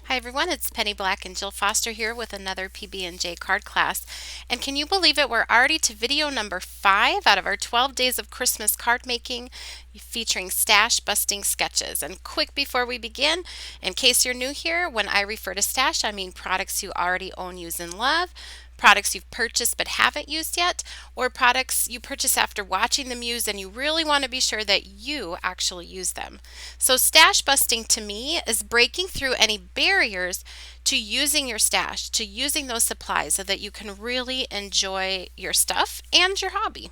Hi everyone, it's Penny Black and Jill Foster here with another PB&J card class. And can you believe it? We're already to video number 5 out of our 12 days of Christmas card making featuring stash busting sketches. And quick before we begin, in case you're new here, when I refer to stash, I mean products you already own, use, and love. Products you've purchased but haven't used yet, or products you purchase after watching them use and you really want to be sure that you actually use them. So, stash busting to me is breaking through any barriers to using your stash, to using those supplies so that you can really enjoy your stuff and your hobby.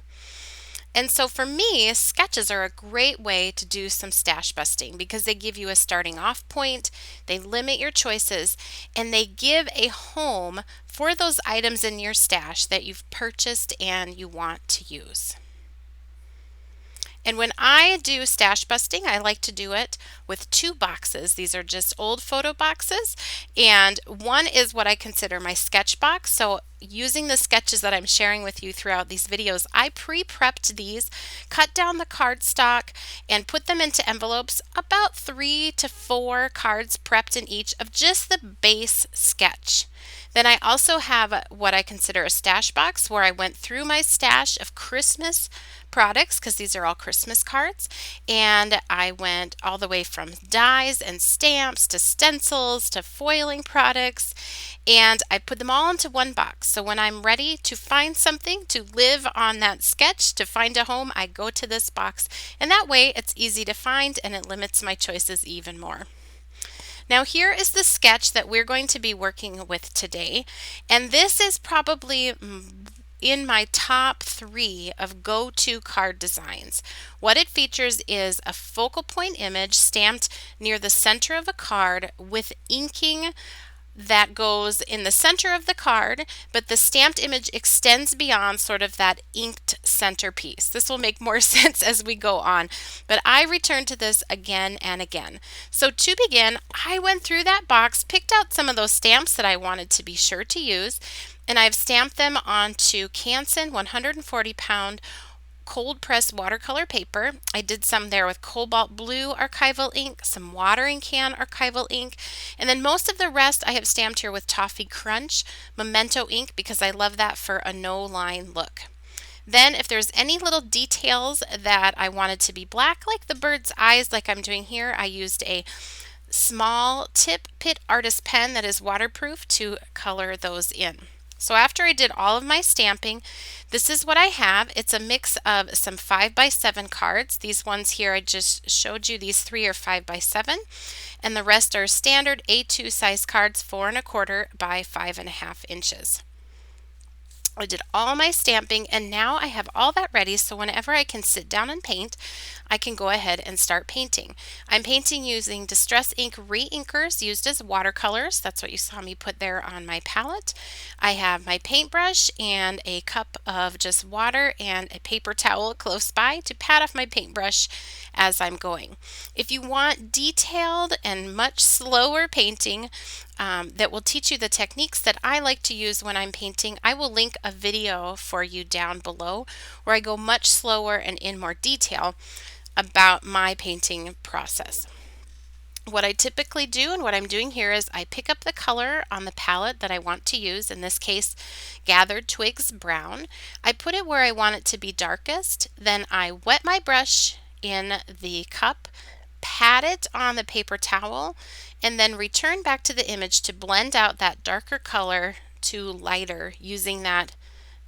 And so for me, sketches are a great way to do some stash busting because they give you a starting off point, they limit your choices, and they give a home for those items in your stash that you've purchased and you want to use. And when I do stash busting, I like to do it with 2 boxes. These are just old photo boxes, and one is what I consider my sketch box. So using the sketches that I'm sharing with you throughout these videos, I pre-prepped these, cut down the cardstock, and put them into envelopes, about 3 to 4 cards prepped in each of just the base sketch. Then I also have what I consider a stash box where I went through my stash of Christmas products because these are all Christmas cards, and I went all the way from dies and stamps to stencils to foiling products, and I put them all into one box. So when I'm ready to find something to live on that sketch, to find a home, I go to this box, and that way it's easy to find and it limits my choices even more. Now here is the sketch that we're going to be working with today, and this is probably in my top 3 of go-to card designs. What it features is a focal point image stamped near the center of a card with inking that goes in the center of the card, but the stamped image extends beyond sort of that inked centerpiece. This will make more sense as we go on, but I return to this again and again. So to begin, I went through that box, picked out some of those stamps that I wanted to be sure to use, and I've stamped them onto Canson 140-pound cold pressed watercolor paper. I did some there with Cobalt blue archival ink, some watering can archival ink, and then most of the rest I have stamped here with Toffee Crunch Memento ink because I love that for a no line look. Then if there's any little details that I wanted to be black, like the bird's eyes like I'm doing here, I used a small tip PITT artist pen that is waterproof to color those in. So after I did all of my stamping, this is what I have. It's a mix of some 5x7 cards. These ones here I just showed you, these 3 are 5x7, and the rest are standard A2 size cards, 4 1/4 by 5.5 inches. I did all my stamping, and now I have all that ready, so whenever I can sit down and paint, I can go ahead and start painting. I'm painting using Distress Ink re-inkers used as watercolors. That's what you saw me put there on my palette. I have my paintbrush and a cup of just water and a paper towel close by to pat off my paintbrush as I'm going. If you want detailed and much slower painting, that will teach you the techniques that I like to use when I'm painting, I will link a video for you down below where I go much slower and in more detail about my painting process. What I typically do and what I'm doing here is I pick up the color on the palette that I want to use, in this case Gathered Twigs Brown. I put it where I want it to be darkest, then I wet my brush in the cup, pat it on the paper towel, and then return back to the image to blend out that darker color to lighter using that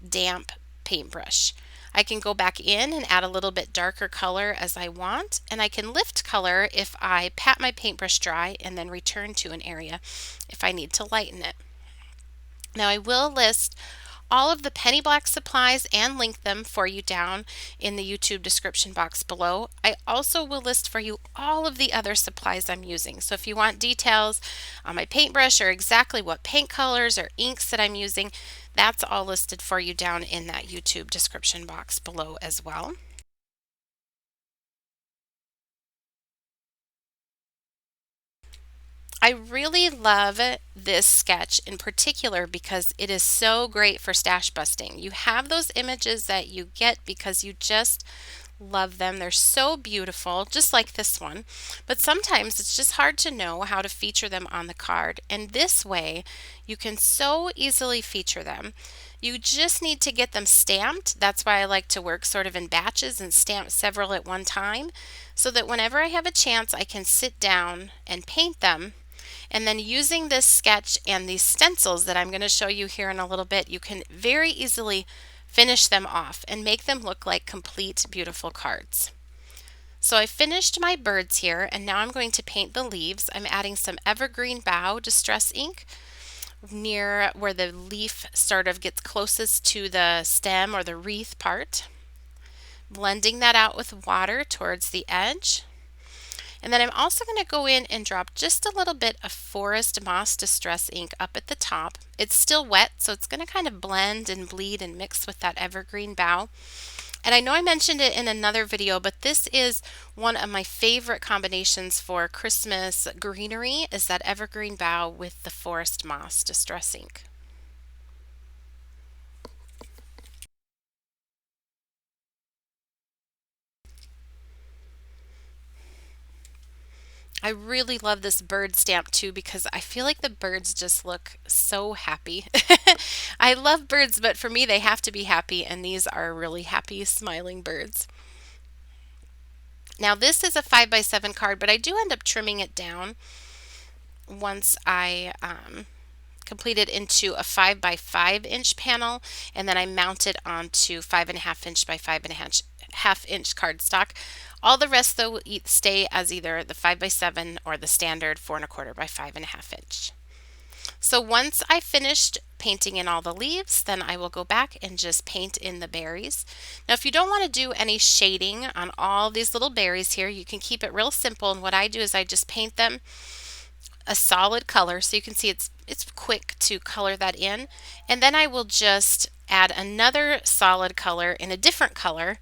damp paintbrush. I can go back in and add a little bit darker color as I want, and I can lift color if I pat my paintbrush dry and then return to an area if I need to lighten it. Now I will list all of the Penny Black supplies and link them for you down in the YouTube description box below. I also will list for you all of the other supplies I'm using. So if you want details on my paintbrush or exactly what paint colors or inks that I'm using, that's all listed for you down in that YouTube description box below as well. I really love this sketch in particular because it is so great for stash busting. You have those images that you get because you just Love them. They're so beautiful, just like this one. But sometimes it's just hard to know how to feature them on the card. And this way, you can so easily feature them. You just need to get them stamped. That's why I like to work sort of in batches and stamp several at one time, so that whenever I have a chance, I can sit down and paint them. And then using this sketch and these stencils that I'm going to show you here in a little bit, you can very easily finish them off and make them look like complete beautiful cards. So I finished my birds here, and now I'm going to paint the leaves. I'm adding some Evergreen Bough Distress ink near where the leaf sort of gets closest to the stem or the wreath part. Blending that out with water towards the edge. And then I'm also going to go in and drop just a little bit of Forest Moss Distress ink up at the top. It's still wet, so it's going to kind of blend and bleed and mix with that Evergreen Bough. And I know I mentioned it in another video, but this is one of my favorite combinations for Christmas greenery, is that Evergreen Bough with the Forest Moss Distress ink. I really love this bird stamp too, because I feel like the birds just look so happy. I love birds, but for me they have to be happy, and these are really happy smiling birds. Now this is a 5x7 card, but I do end up trimming it down once I complete it into a 5x5 inch panel, and then I mount it onto 5.5 inch by 5.5 inch cardstock. All the rest though will stay as either the 5x7 or the standard 4.25 by 5.5 inch. So once I finished painting in all the leaves, then I will go back and just paint in the berries. Now if you don't want to do any shading on all these little berries here, you can keep it real simple, and what I do is I just paint them a solid color, so you can see it's quick to color that in, and then I will just add another solid color in a different color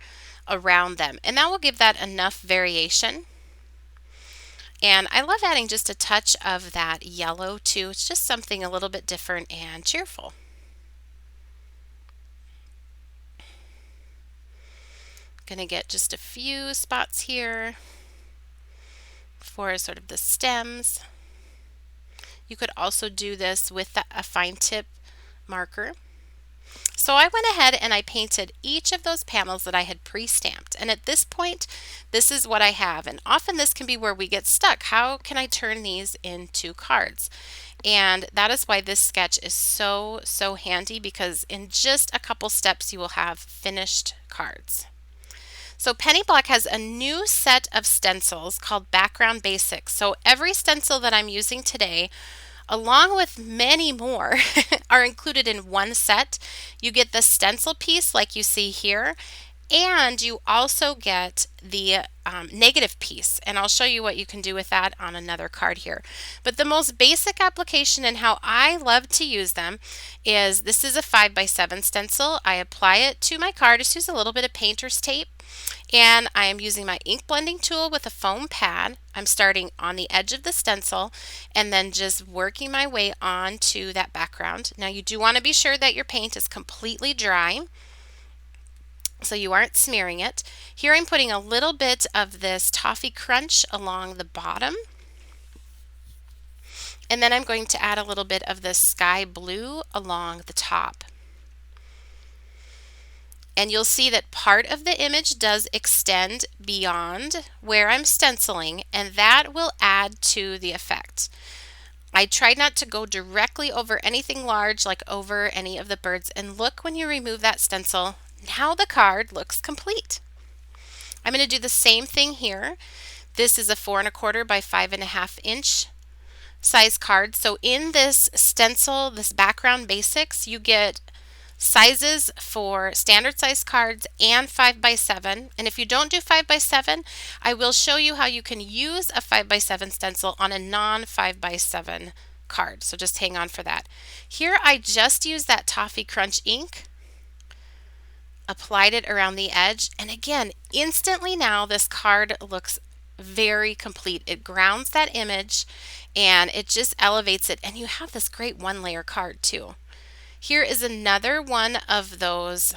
around them, and that will give that enough variation. And I love adding just a touch of that yellow too. It's just something a little bit different and cheerful. Gonna get just a few spots here for sort of the stems. You could also do this with a fine tip marker. So I went ahead and I painted each of those panels that I had pre-stamped, and at this point this is what I have, and often this can be where we get stuck. How can I turn these into cards? And that is why this sketch is so handy, because in just a couple steps you will have finished cards. So Penny Block has a new set of stencils called Background Basics. So every stencil that I'm using today, along with many more, are included in one set. You get the stencil piece like you see here, and you also get the negative piece, and I'll show you what you can do with that on another card here. But the most basic application and how I love to use them is, this is a 5x7 stencil. I apply it to my card, just use a little bit of painter's tape, and I am using my ink blending tool with a foam pad. I'm starting on the edge of the stencil and then just working my way onto that background. Now you do want to be sure that your paint is completely dry, so you aren't smearing it. Here I'm putting a little bit of this Toffee Crunch along the bottom, and then I'm going to add a little bit of the sky blue along the top. And you'll see that part of the image does extend beyond where I'm stenciling, and that will add to the effect. I tried not to go directly over anything large, like over any of the birds, and look, when you remove that stencil, now the card looks complete. I'm going to do the same thing here. This is a 4.25 by 5.5 inch size card. So in this stencil, this Background Basics, you get sizes for standard size cards and 5x7. And if you don't do 5x7, I will show you how you can use a 5x7 stencil on a non 5x7 card. So just hang on for that. Here I just used that Toffee Crunch ink, applied it around the edge, and again, instantly now this card looks very complete. It grounds that image and it just elevates it, and you have this great one-layer card too. Here is another one of those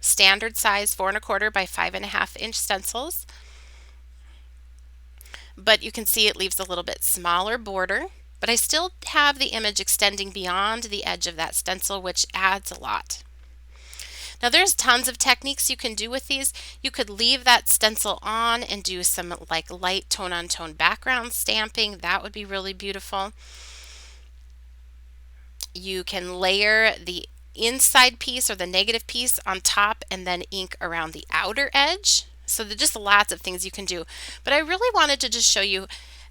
standard size 4¼ by 5½ inch stencils. But you can see it leaves a little bit smaller border, but I still have the image extending beyond the edge of that stencil, which adds a lot. Now there's tons of techniques you can do with these. You could leave that stencil on and do some like light tone on tone background stamping. That would be really beautiful. You can layer the inside piece or the negative piece on top and then ink around the outer edge. So there's just lots of things you can do. But I really wanted to just show you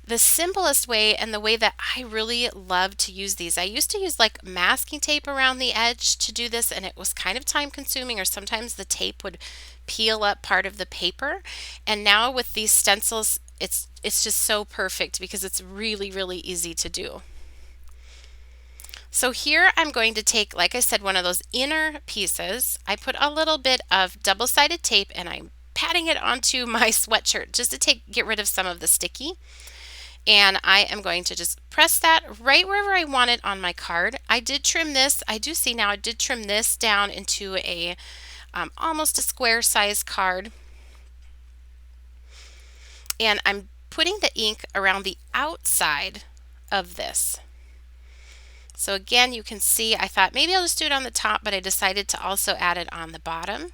the simplest way and the way that I really love to use these. I used to use like masking tape around the edge to do this, and it was kind of time consuming, or sometimes the tape would peel up part of the paper. And now with these stencils, it's just so perfect because it's really, really easy to do. So here I'm going to take, like I said, one of those inner pieces. I put a little bit of double-sided tape and I'm patting it onto my sweatshirt just to get rid of some of the sticky. And I am going to just press that right wherever I want it on my card. I did trim this. I do see now I did trim this down into a almost a square size card. And I'm putting the ink around the outside of this. So again, you can see I thought maybe I'll just do it on the top, but I decided to also add it on the bottom.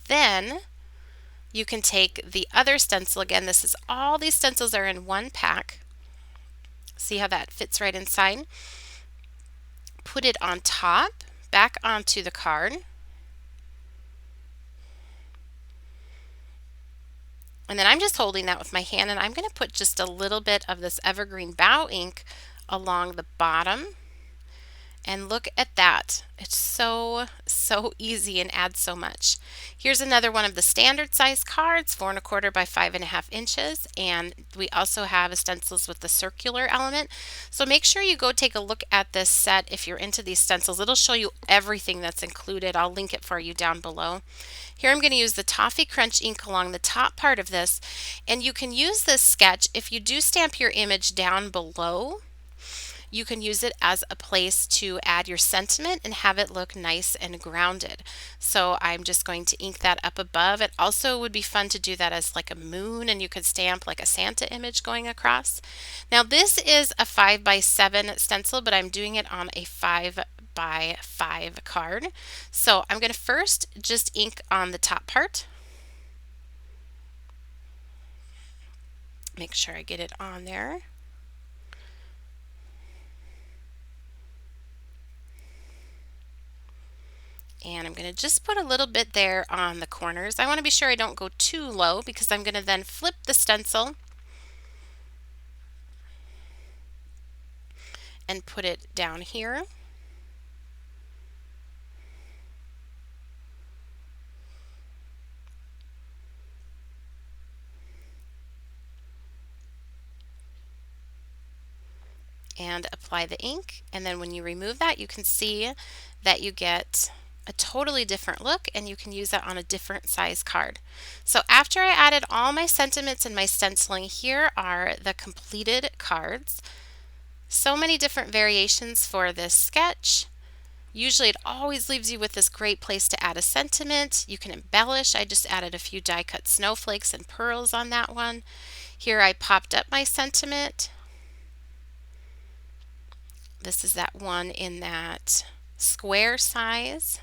Then you can take the other stencil. Again, this is all these stencils are in one pack. See how that fits right inside? Put it on top, back onto the card. And then I'm just holding that with my hand, and I'm going to put just a little bit of this Evergreen Bough ink along the bottom. And look at that. It's so easy and adds so much. Here's another one of the standard size cards, 4¼ by 5½ inches. And we also have stencils with the circular element. So make sure you go take a look at this set if you're into these stencils. It'll show you everything that's included. I'll link it for you down below. Here I'm going to use the Toffee Crunch ink along the top part of this. And you can use this sketch if you do stamp your image down below. You can use it as a place to add your sentiment and have it look nice and grounded. So I'm just going to ink that up above. It also would be fun to do that as like a moon, and you could stamp like a Santa image going across. Now this is a 5 by 7 stencil, but I'm doing it on a 5 by 5 card. So I'm going to first just ink on the top part. Make sure I get it on there. And I'm going to just put a little bit there on the corners. I want to be sure I don't go too low because I'm going to then flip the stencil and put it down here. And apply the ink. And then when you remove that, you can see that you get a totally different look, and you can use that on a different size card. So after I added all my sentiments and my stenciling, here are the completed cards. So many different variations for this sketch. Usually it always leaves you with this great place to add a sentiment. You can embellish. I just added a few die cut snowflakes and pearls on that one. Here I popped up my sentiment. This is that one in that square size,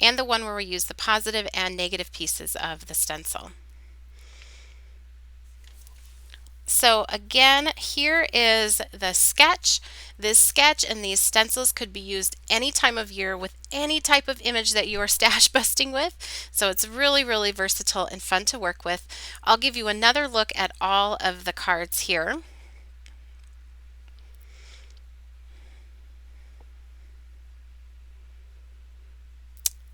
and the one where we use the positive and negative pieces of the stencil. So again, here is the sketch. This sketch and these stencils could be used any time of year with any type of image that you are stash busting with. So it's really, really versatile and fun to work with. I'll give you another look at all of the cards here.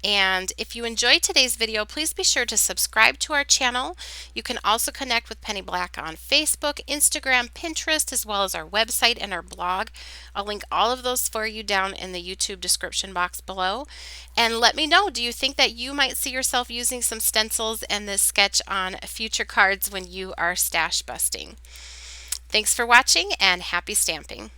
And if you enjoyed today's video, please be sure to subscribe to our channel. You can also connect with Penny Black on Facebook, Instagram, Pinterest, as well as our website and our blog. I'll link all of those for you down in the YouTube description box below. And let me know, do you think that you might see yourself using some stencils and this sketch on future cards when you are stash busting? Thanks for watching and happy stamping!